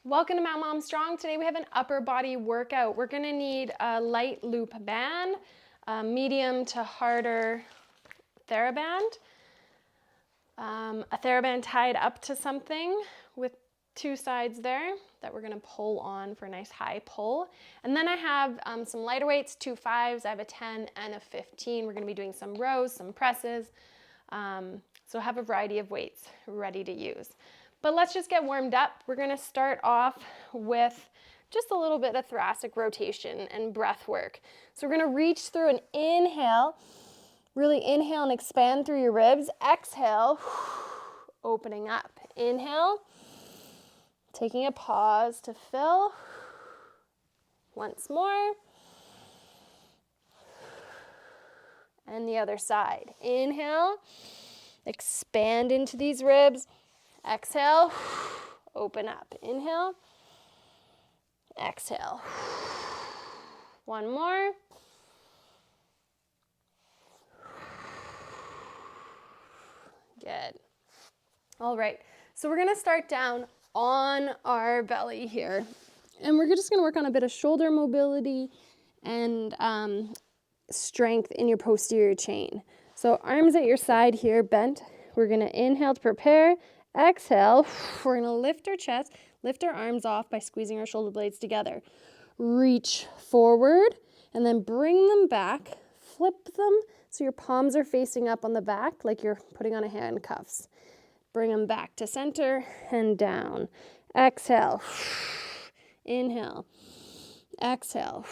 Welcome to Mount Mom Strong. Today we have an upper body workout. We're going to need a light loop band, a medium to harder Thera band, a Thera band tied up to something with two sides there that we're going to pull on for a nice high pull. And then I have some lighter weights, 2 5s, I have a 10 and a 15. We're going to be doing some rows, some presses. So I have a variety of weights ready to use. But let's just get warmed up. We're going to start off with just a little bit of thoracic rotation and breath work. So we're going to reach through and inhale, really inhale and expand through your ribs. Exhale, opening up. Inhale, taking a pause to fill. Once more. And the other side. Inhale, expand into these ribs. Exhale, open up. Inhale, exhale. One more. Good. All right, so we're gonna start down on our belly here. And we're just gonna work on a bit of shoulder mobility and strength in your posterior chain. So arms at your side here, bent. We're gonna inhale to prepare. Exhale, we're gonna lift our chest, lift our arms off by squeezing our shoulder blades together. Reach forward and then bring them back, flip them so your palms are facing up on the back like you're putting on a handcuffs. Bring them back to center and down. Exhale, inhale, exhale,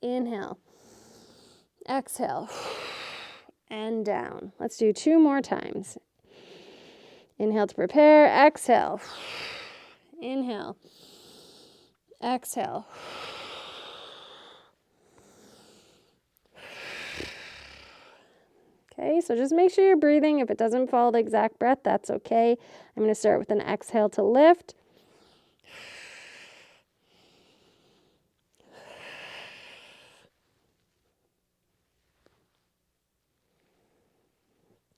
inhale, exhale, and down. Let's do 2 more times. Inhale to prepare, exhale, inhale, exhale. Okay, so just make sure you're breathing. If it doesn't follow the exact breath, that's okay. I'm going to start with an exhale to lift.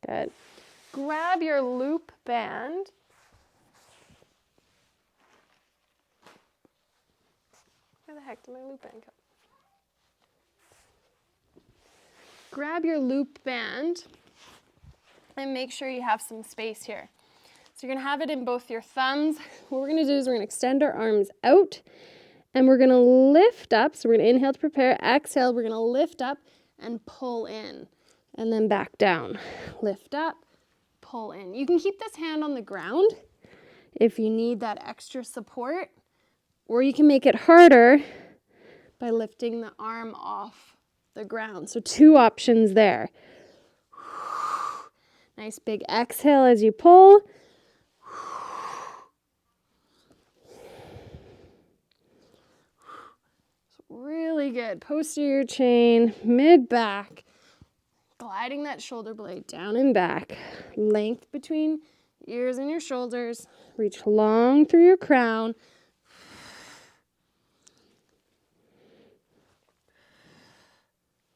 Good. Grab your loop band. Where the heck did my loop band go? Grab your loop band and make sure you have some space here. So you're going to have it in both your thumbs. What we're going to do is we're going to extend our arms out and we're going to lift up. So we're going to inhale to prepare, exhale, we're going to lift up and pull in and then back down. Lift up, pull in. You can keep this hand on the ground if you need that extra support, or you can make it harder by lifting the arm off the ground. So 2 options there. Nice big exhale as you pull. Really good. Posterior chain, mid-back. Gliding that shoulder blade down and back. Length between ears and your shoulders. Reach long through your crown.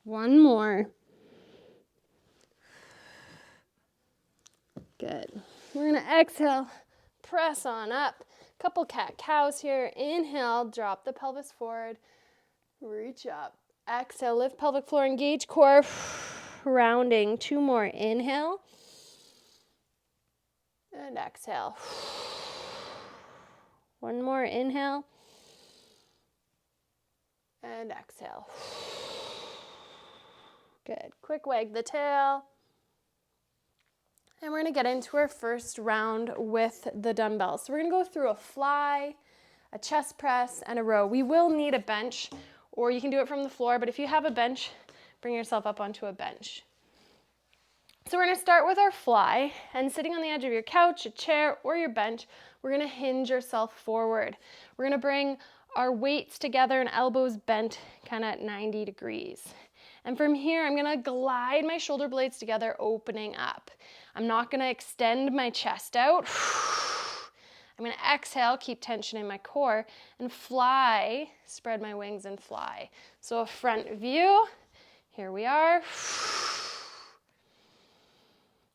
One more. Good. We're going to exhale, press on up. Couple cat-cows here. Inhale, drop the pelvis forward. Reach up. Exhale, lift pelvic floor, engage core. Rounding. 2 more. Inhale. And exhale. 1 more. Inhale. And exhale. Good. Quick wag the tail. And we're going to get into our first round with the dumbbells. So we're going to go through a fly, a chest press, and a row. We will need a bench, or you can do it from the floor, but if you have a bench, bring yourself up onto a bench. So we're going to start with our fly, and sitting on the edge of your couch, a chair, or your bench, we're going to hinge yourself forward. We're going to bring our weights together and elbows bent kind of at 90 degrees. And from here, I'm going to glide my shoulder blades together, opening up. I'm not going to extend my chest out. I'm going to exhale, keep tension in my core, and fly, spread my wings and fly. So a front view, here we are.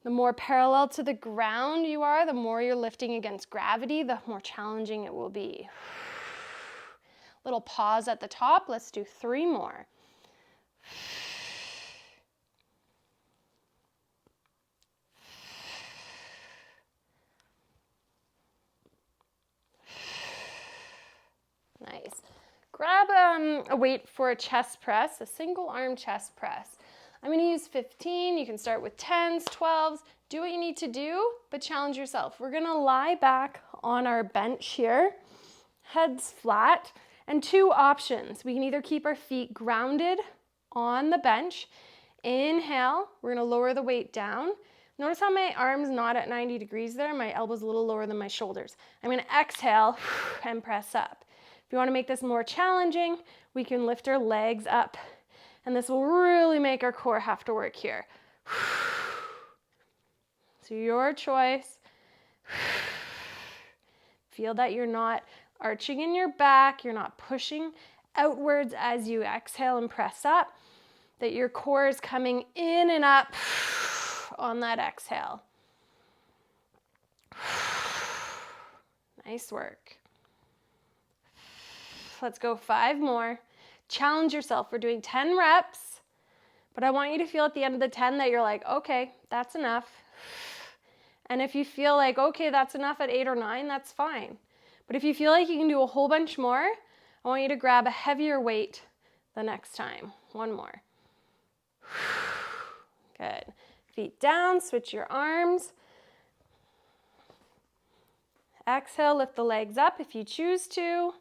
The more parallel to the ground you are, the more you're lifting against gravity, the more challenging it will be. Little pause at the top. Let's do 3 more. Nice. Grab a weight for a chest press, a single arm chest press. I'm going to use 15. You can start with 10s, 12s. Do what you need to do, but challenge yourself. We're going to lie back on our bench here, heads flat, and 2 options. We can either keep our feet grounded on the bench. Inhale, we're going to lower the weight down. Notice how my arm's not at 90 degrees there. My elbow's a little lower than my shoulders. I'm going to exhale and press up. If you want to make this more challenging, we can lift our legs up. And this will really make our core have to work here. So your choice. Feel that you're not arching in your back, you're not pushing outwards as you exhale and press up, that your core is coming in and up on that exhale. Nice work. Let's go 5 more. Challenge yourself. We're doing 10 reps, but I want you to feel at the end of the 10 that you're like, okay, that's enough. And if you feel like, okay, that's enough at 8 or 9, that's fine. But if you feel like you can do a whole bunch more, I want you to grab a heavier weight the next time. 1 more. Good. Feet down, switch your arms. Exhale, lift the legs up if you choose to.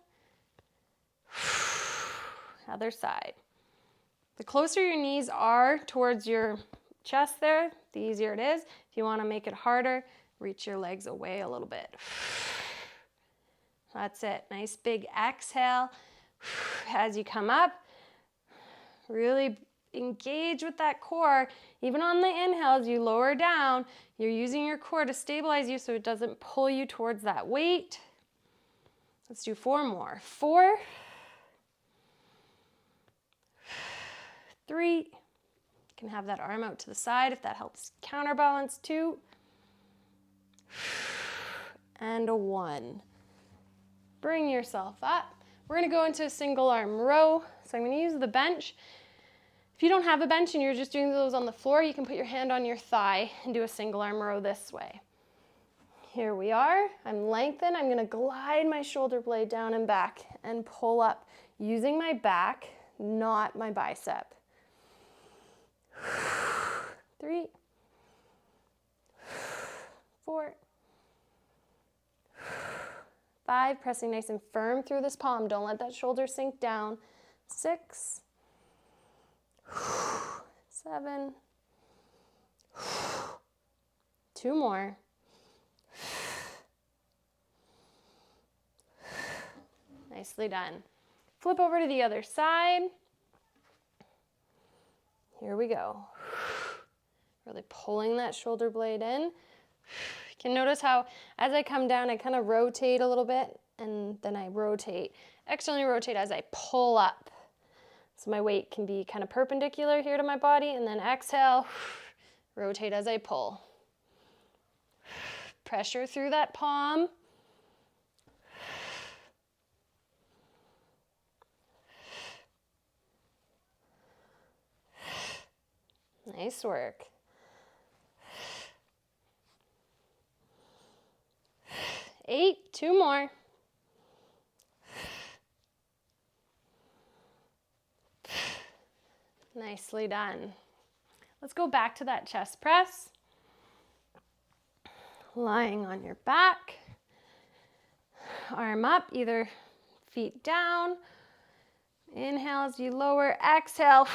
Other side. The closer your knees are towards your chest there, the easier it is. If you want to make it harder, reach your legs away a little bit. That's it. Nice big exhale. As you come up, really engage with that core. Even on the inhale, as you lower down, you're using your core to stabilize you so it doesn't pull you towards that weight. Let's do 4 more. 4, 3, you can have that arm out to the side if that helps counterbalance. 2, and a 1. Bring yourself up. We're going to go into a single arm row. So I'm going to use the bench. If you don't have a bench and you're just doing those on the floor, you can put your hand on your thigh and do a single arm row this way. Here we are. I'm lengthened. I'm going to glide my shoulder blade down and back and pull up using my back, not my bicep. 3, 4, 5, pressing nice and firm through this palm. Don't let that shoulder sink down. 6, 7, 2 more. Nicely done. Flip over to the other side. Here we go. Really pulling that shoulder blade in. You can notice how as I come down, I kind of rotate a little bit, and then I rotate, externally rotate as I pull up. So my weight can be kind of perpendicular here to my body, and then exhale, rotate as I pull. Pressure through that palm. Nice work. 8, 2 more. Nicely done. Let's go back to that chest press. Lying on your back. Arm up, either feet down. Inhale as you lower, exhale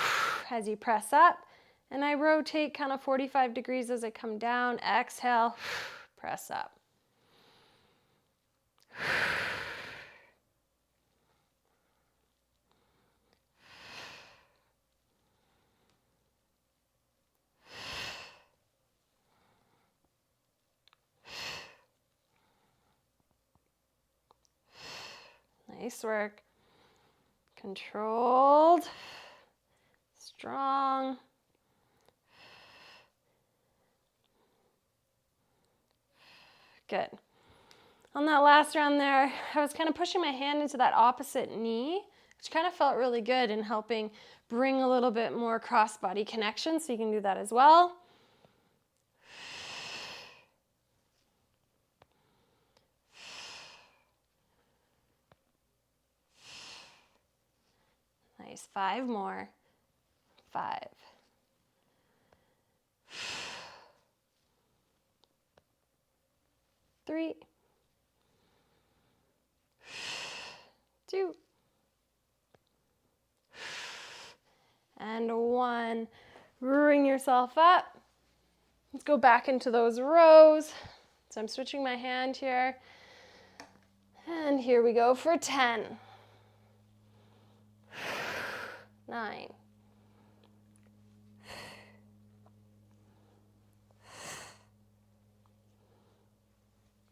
as you press up. And I rotate kind of 45 degrees as I come down. Exhale, press up. Nice work. Controlled, strong. Good. On that last round there, I was kind of pushing my hand into that opposite knee, which kind of felt really good in helping bring a little bit more cross-body connection, so you can do that as well. Nice, 5 more. 5. 3. 2. And 1. Bring yourself up. Let's go back into those rows. So I'm switching my hand here. And here we go for 10. 9.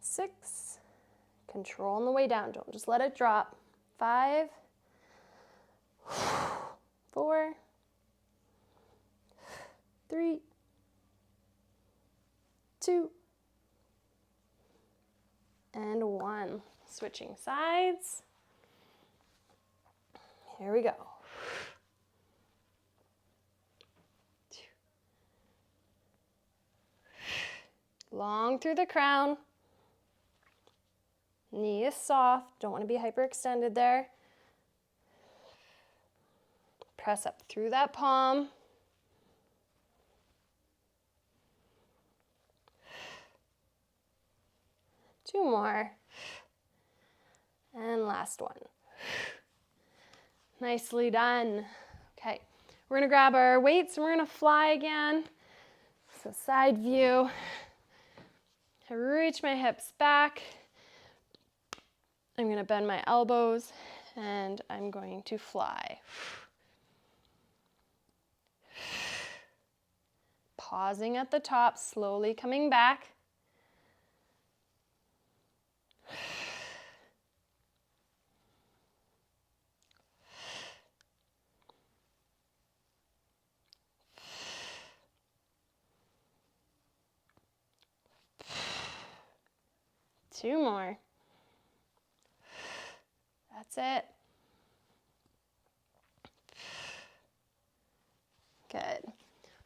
6. Control on the way down. Don't just let it drop. 5. 4. 3. 2. And 1. Switching sides. Here we go. 2. Long through the crown. Knee is soft. Don't want to be hyperextended there. Press up through that palm. 2 more. And last one. Nicely done. Okay, we're gonna grab our weights and we're gonna fly again. So side view. I reach my hips back. I'm gonna bend my elbows and I'm going to fly. Pausing at the top, slowly coming back. Two more. That's it. Good.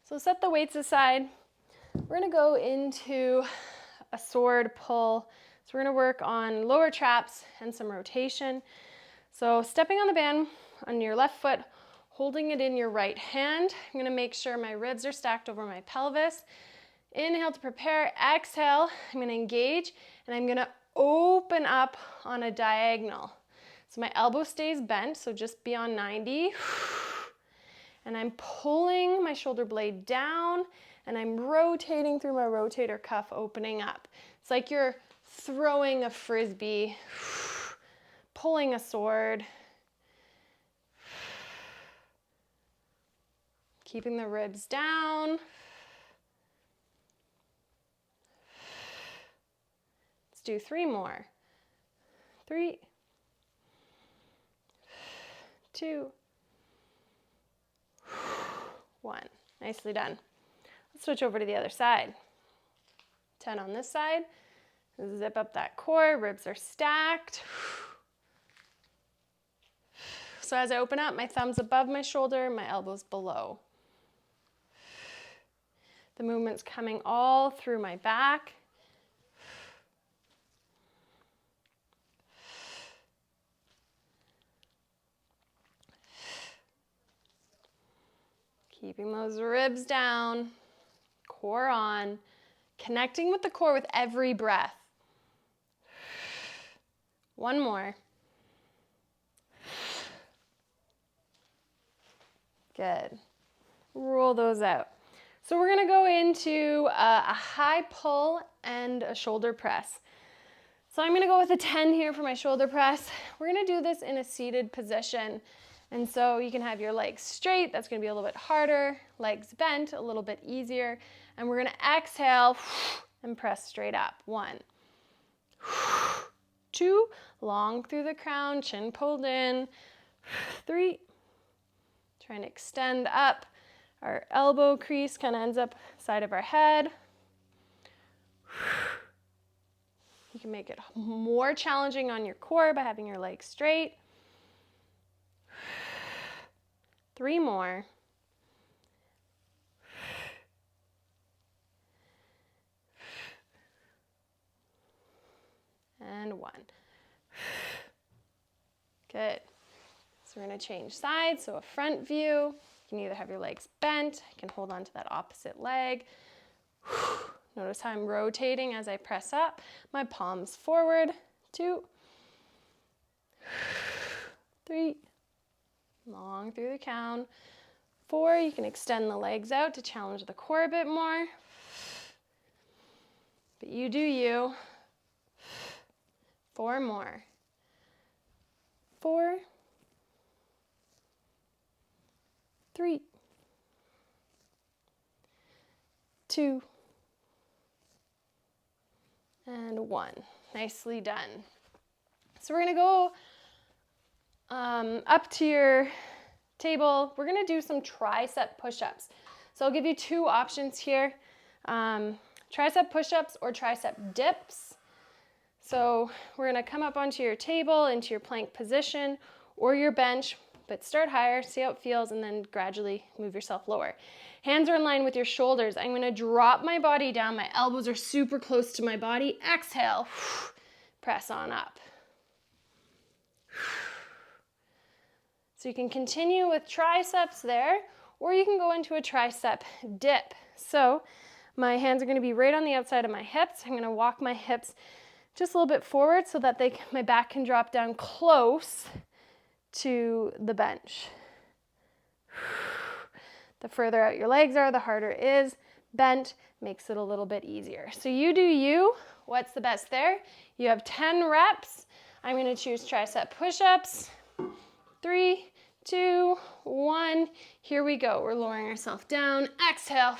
So set the weights aside. We're going to go into a sword pull. So we're going to work on lower traps and some rotation. So stepping on the band on your left foot, holding it in your right hand. I'm going to make sure my ribs are stacked over my pelvis. Inhale to prepare. Exhale, I'm going to engage and I'm going to open up on a diagonal. So my elbow stays bent, so just beyond 90. And I'm pulling my shoulder blade down and I'm rotating through my rotator cuff, opening up. It's like you're throwing a frisbee, pulling a sword. Keeping the ribs down. Let's do 3 more. 3, 2, 1. Nicely done. Let's switch over to the other side. 10 on this side. Zip up that core, ribs are stacked. So as I open up, my thumb's above my shoulder, my elbow's below. The movement's coming all through my back. Keeping those ribs down, core on, connecting with the core with every breath. 1 more. Good. Roll those out. So we're going to go into a high pull and a shoulder press. So I'm going to go with a 10 here for my shoulder press. We're going to do this in a seated position. And so you can have your legs straight. That's going to be a little bit harder. Legs bent, a little bit easier. And we're going to exhale and press straight up. 1, 2, long through the crown, chin pulled in. 3, trying to extend up. Our elbow crease kind of ends up side of our head. You can make it more challenging on your core by having your legs straight. 3 more. And 1. Good. So we're going to change sides. So a front view. You can either have your legs bent. You can hold on to that opposite leg. Notice how I'm rotating as I press up. My palms forward. 2, 3. Long through the count. 4. You can extend the legs out to challenge the core a bit more. But you do you. 4 more. 4, 3, 2, and 1. Nicely done. So we're going to go up to your table. We're going to do some tricep push-ups. So I'll give you 2 options here. Tricep push-ups or tricep dips. So we're going to come up onto your table, into your plank position or your bench, but start higher, see how it feels, and then gradually move yourself lower. Hands are in line with your shoulders. I'm going to drop my body down. My elbows are super close to my body. Exhale, press on up. So you can continue with triceps there, or you can go into a tricep dip. So my hands are going to be right on the outside of my hips. I'm going to walk my hips just a little bit forward so that my back can drop down close to the bench. The further out your legs are, the harder it is. Bent makes it a little bit easier. So you do you. What's the best there? You have 10 reps. I'm going to choose tricep push-ups. 3, 2, 1. Here we go. We're lowering ourselves down. Exhale.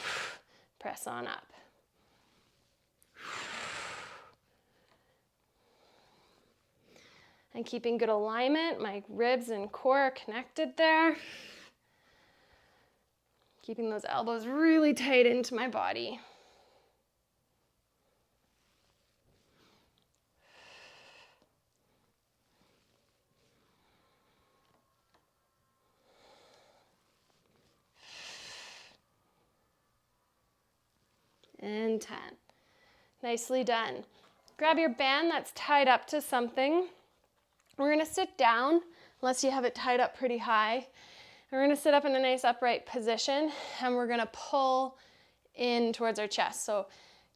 Press on up. And keeping good alignment, my ribs and core are connected there. Keeping those elbows really tight into my body. And 10. Nicely done. Grab your band that's tied up to something. We're going to sit down, unless you have it tied up pretty high. And we're going to sit up in a nice upright position, and we're going to pull in towards our chest. So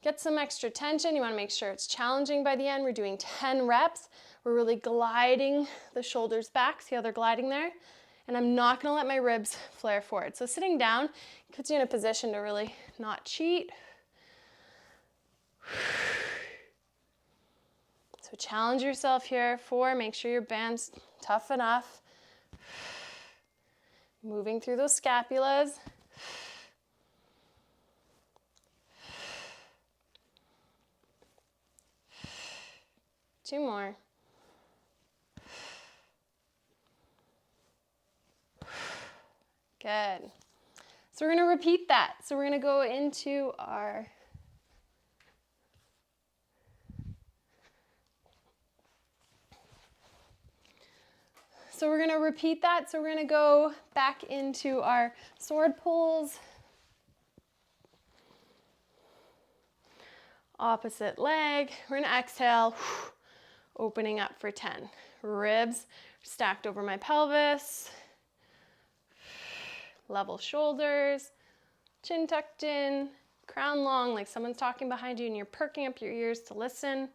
get some extra tension. You want to make sure it's challenging by the end. We're doing 10 reps. We're really gliding the shoulders back. See how they're gliding there? And I'm not going to let my ribs flare forward. So sitting down puts you in a position to really not cheat. So challenge yourself here. 4, make sure your band's tough enough. Moving through those scapulas. 2 more. Good. So we're going to repeat that. So we're going to go into our So we're going to repeat that. So we're going to go back into our sword pulls. Opposite leg. We're going to exhale, opening up for 10. Ribs stacked over my pelvis. Level shoulders. Chin tucked in. Crown long, like someone's talking behind you and you're perking up your ears to listen.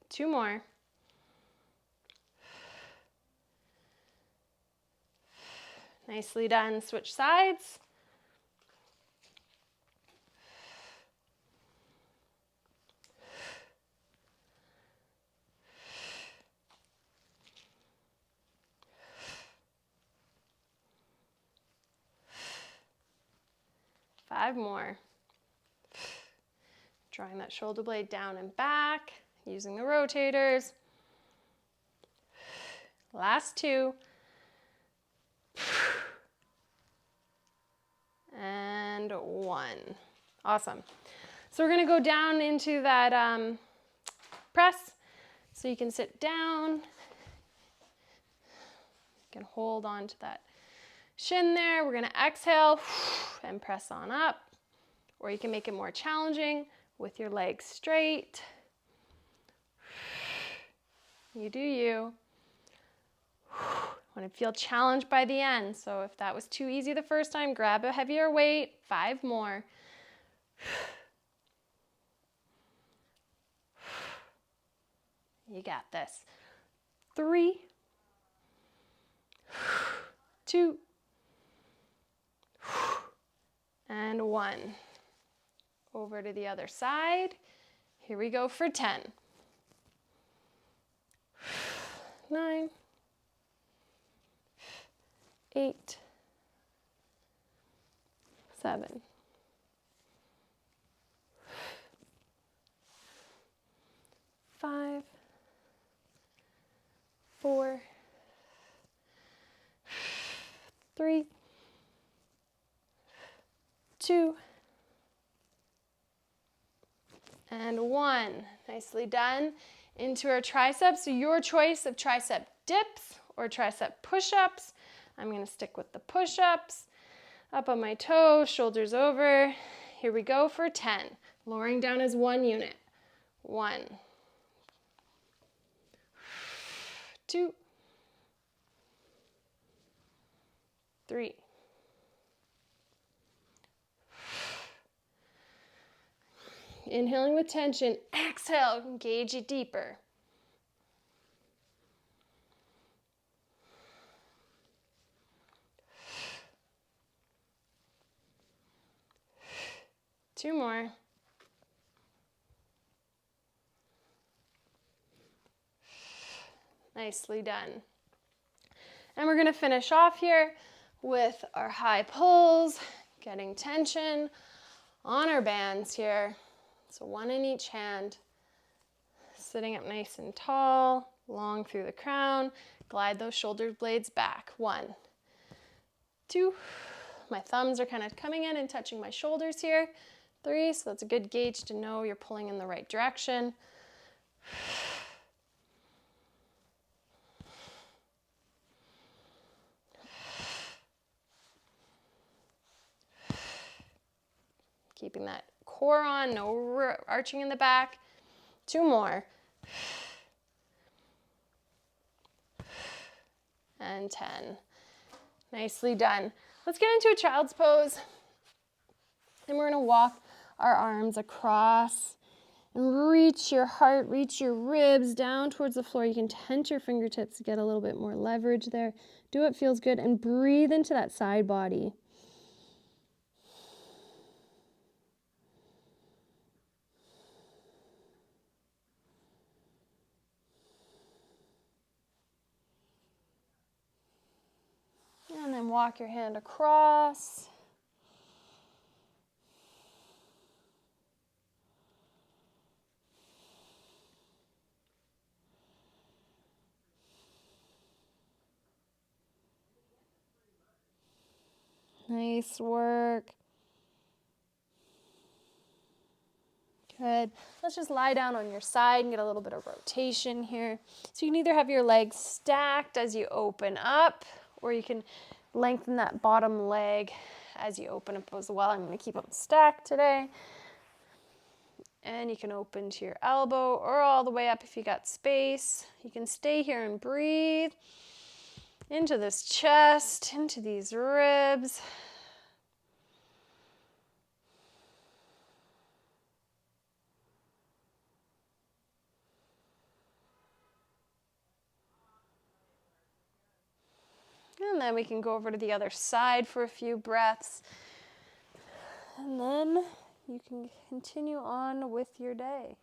Two more. Nicely done. Switch sides. Five more. Drawing that shoulder blade down and back, using the rotators. Last 2. And 1. Awesome. So we're going to go down into that press. So you can sit down. You can hold on to that shin there. We're going to exhale and press on up. Or you can make it more challenging with your legs straight. You do you. Want to feel challenged by the end. So if that was too easy the first time, grab a heavier weight. 5 more. You got this. 3, 2, and 1. Over to the other side. Here we go for 10. 9, 8, 7, 5, 4, 3, 2, and 1. Nicely done. Into our triceps. So your choice of tricep dips or tricep push-ups. I'm going to stick with the push-ups. Up on my toes, shoulders over. Here we go for 10. Lowering down as 1 unit. 1, 2, 3, 4. Inhaling with tension. Exhale, engage it deeper. 2 more. Nicely done. And we're going to finish off here with our high pulls, getting tension on our bands here. So 1 in each hand. Sitting up nice and tall, long through the crown. Glide those shoulder blades back. 1, 2. My thumbs are kind of coming in and touching my shoulders here. 3, so that's a good gauge to know you're pulling in the right direction. 4. Keeping that core on, no arching in the back. 2 more. And 10. Nicely done. Let's get into a child's pose. And we're going to walk our arms across and reach your heart, reach your ribs down towards the floor. You can tense your fingertips to get a little bit more leverage there. Do what feels good and breathe into that side body. And then walk your hand across. Nice work. Good. Let's just lie down on your side and get a little bit of rotation here. So you can either have your legs stacked as you open up, or you can lengthen that bottom leg as you open up as well. I'm going to keep them stacked today. And you can open to your elbow or all the way up if you got space. You can stay here and breathe into this chest, into these ribs. And then we can go over to the other side for a few breaths. And then you can continue on with your day.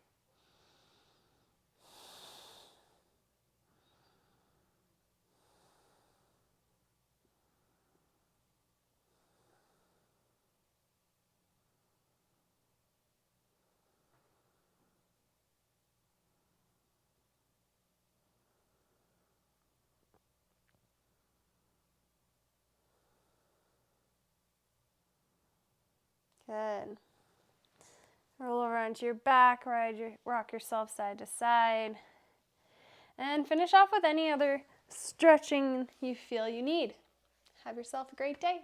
Good. Roll over onto your back, rock yourself side to side. And finish off with any other stretching you feel you need. Have yourself a great day.